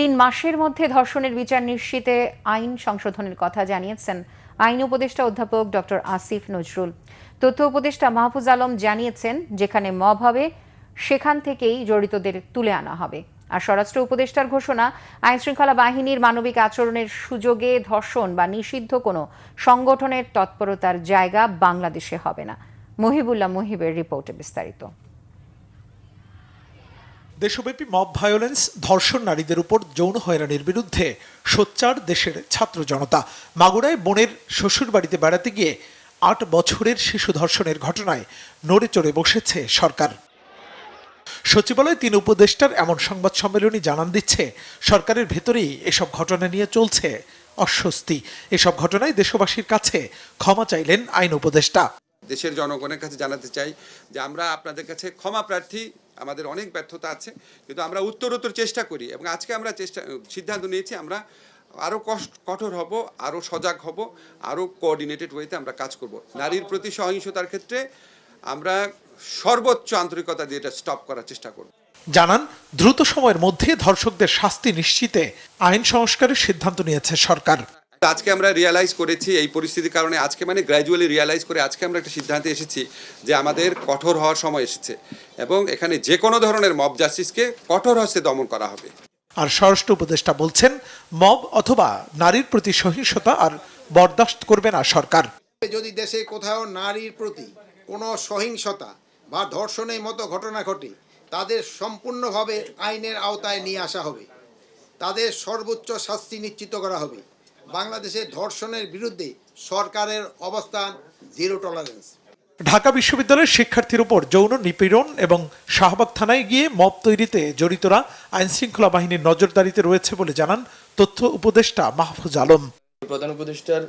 3 মাসের মধ্যে ধর্ষণের বিচার নিশ্চিতে আইন সংশোধনের কথা জানিয়েছেন আইন উপদেষ্টা অধ্যাপক ডক্টর আসিফ নজরুল। তথ্য উপদেষ্টা মাহফুজ আলম জানিয়েছেন, যেখানে মব হবে সেখান থেকেই জড়িতদের তুলে আনা হবে। আর স্বরাষ্ট্র উপদেষ্টার ঘোষণা, আইনশৃঙ্খলা বাহিনীর মানবিক আচরণের সুযোগে ধর্ষণ বা নিষিদ্ধ কোনো সংগঠনের তৎপরতার জায়গা বাংলাদেশে হবে না। মহিবুল্লাহ মুহিবের রিপোর্টে বিস্তারিত। দেশব্যাপী মব ভায়োলেন্স, ধর্ষণ, নারীদের উপর যৌন হয়রানির বিরুদ্ধে সোচ্চার দেশের ছাত্র জনতা। মাগুরায় বোনের শ্বশুর বাড়িতে বেড়াতে গিয়ে 8 বছরের শিশু ধর্ষণের ঘটনায় নড়ে চড়ে বসেছে সরকার। সচিবালয়ে 3 উপদেষ্টার এমন সংবাদ সম্মেলনে জানান দিচ্ছে, সরকারের ভেতরেই এসব ঘটনা নিয়ে চলছে অস্বস্তি। এসব ঘটনায় দেশবাসীর কাছে ক্ষমা চাইলেন আইন উপদেষ্টা। দেশের জনগণের কাছে জানাতে চাই যে আমরা আপনাদের কাছে ক্ষমা প্রার্থী। আমাদের অনেক ব্যর্থতা আছে, কিন্তু আমরা উত্তরোত্তর চেষ্টা করি এবং আজকে আমরা সিদ্ধান্ত নিয়েছি আমরা আরও কঠোর হব, আরও সজাগ হব, আরও কোঅর্ডিনেটেড ওয়েতে আমরা কাজ করব। নারীর প্রতি সহিংসতার ক্ষেত্রে আমরা সর্বোচ্চ আন্তরিকতা দিয়ে এটা স্টপ করার চেষ্টা করব। জানান, দ্রুত সময়ের মধ্যে ধর্ষকদের শাস্তি নিশ্চিতে আইন সংস্কারের সিদ্ধান্ত নিয়েছে সরকার। আজকে আমরা রিয়ালাইজ করেছি এই পরিস্থিতির কারণে, আজকে গ্র্যাজুয়ালি রিয়ালাইজ করে আজকে আমরা একটা সিদ্ধান্তে এসেছি যে আমাদের কঠোর হওয়ার সময় এসেছে এবং এখানে যে কোনো ধরনের মব জাস্টিসকে কঠোর হস্তে দমন করা হবে। আর স্বরাষ্ট্র উপদেষ্টা বলছেন, মব অথবা নারীর প্রতি সহিংসতা আর বরদাস্ত করবে না সরকার। যদি দেশে কোথাও নারীর প্রতি কোনো সহিংসতা বা ধর্ষণের মতো ঘটনা ঘটে, তাদের সম্পূর্ণভাবে আইনের আওতায় নিয়ে আসা হবে, তাদের সর্বোচ্চ শাস্তি নিশ্চিত করা হবে। বাংলাদেশে ধর্ষণের বিরুদ্ধে সরকারের অবস্থান জিরো টলারেন্স। ঢাকা বিশ্ববিদ্যালয়ের শিক্ষার্থীর উপর যৌন নিপীড়ন এবং শাহবাগ থানায় গিয়ে মব তৈরিতে জড়িতরা আইনশৃঙ্খলা বাহিনীর নজরদারিতে রয়েছে বলে জানান তথ্য উপদেষ্টা মাহফুজ আলম। প্রধান উপদেষ্টার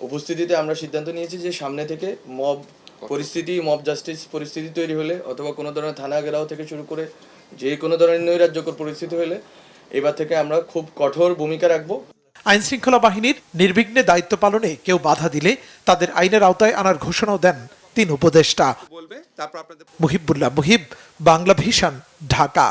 উপস্থিতিতে আমরা সিদ্ধান্ত নিয়েছি যে সামনে থেকে মব জাস্টিস পরিস্থিতি তৈরি হলে অথবা কোনো ধরনের থানা ঘেরাও থেকে শুরু করে যে কোনো ধরনের নৈরাজ্যকর পরিস্থিতি হলে এবার থেকে আমরা খুব কঠোর ভূমিকা রাখবো। আইনশৃঙ্খলা বাহিনীর নির্বিঘ্নে দায়িত্ব পালনে কেউ বাধা দিলে তাদের আইনের আওতায় আনার ঘোষণাও দেন 3 উপদেষ্টা। বলবে তারপর আপনাদের মুহিবুল্লাহ মুহিব, বাংলা ভিশন, ঢাকা।